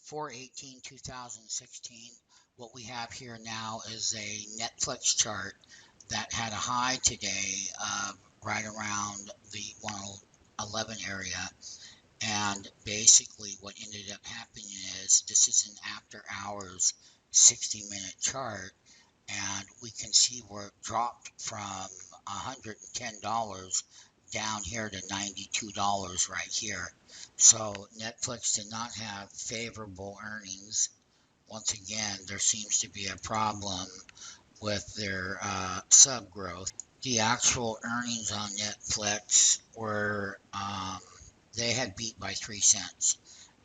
4/18/2016. What we have here now is a Netflix chart that had a high today right around the 111 area. And basically what ended up happening is this is an after hours 60-minute chart, and we can see where it dropped from $110 down here to $92 right here. So Netflix did not have favorable earnings. Once again, there seems to be a problem with their sub growth. The actual earnings on Netflix were they had beat by 3 cents,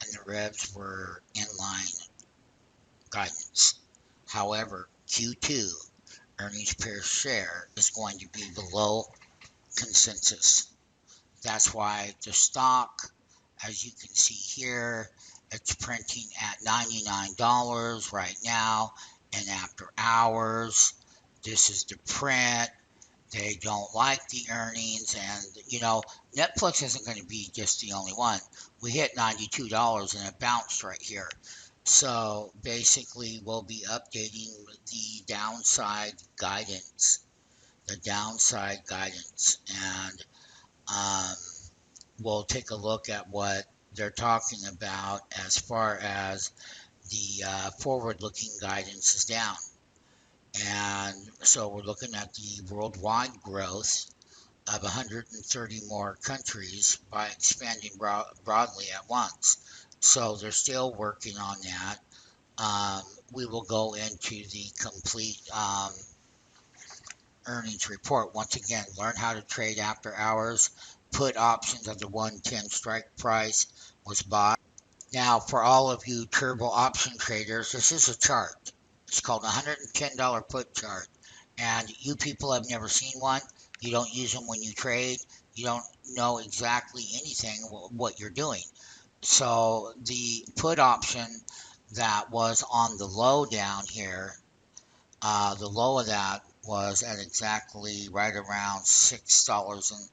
and the revs were in line guidance. However, Q2 earnings per share is going to be below consensus. That's why the stock, as you can see here, it's printing at $99 right now, and after hours, this is the print. They don't like the earnings, and Netflix isn't going to be just the only one. We hit $92 and it bounced right here. So basically, we'll be updating the downside guidance. And we'll take a look at what they're talking about as far as the forward-looking guidance is down. And so we're looking at the worldwide growth of 130 more countries by expanding broadly at once. So they're still working on that. We will go into the complete earnings report. Once again, learn how to trade after hours. Put options at the 110 strike price was bought. Now, for all of you turbo option traders, this is a chart. It's called a $110 put chart. And you people have never seen one. You don't use them when you trade. You don't know exactly anything what you're doing. So the put option that was on the low down here, the low of that was at exactly right around $6, and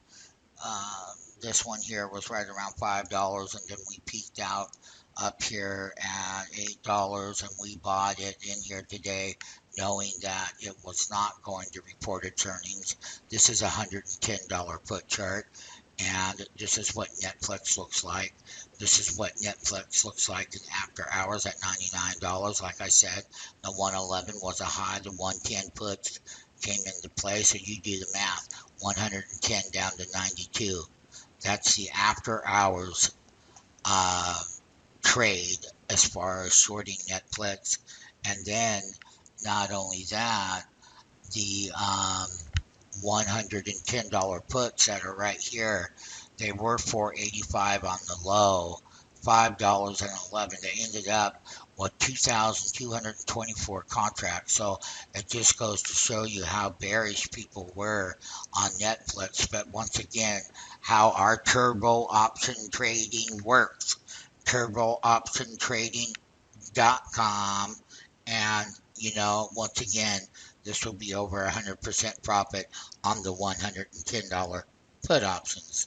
this one here was right around $5, and then we peaked out up here at $8, and we bought it in here today knowing that it was not going to report its earnings. This is a $110 put chart, and this is what Netflix looks like. This is what Netflix looks like in after hours at $99. Like I said, the 111 was a high. The 110 puts came into play. So you do the math. 110 down to 92. That's the after hours trade as far as shorting Netflix. And then not only that, the $110 puts that are right here, they were $4.85 on the low, $5.11. They ended up with 2,224 contracts. So it just goes to show you how bearish people were on Netflix. But once again, how our turbo option trading works. TurboOptionTrading.com, and once again, this will be over 100% profit on the $110 put options.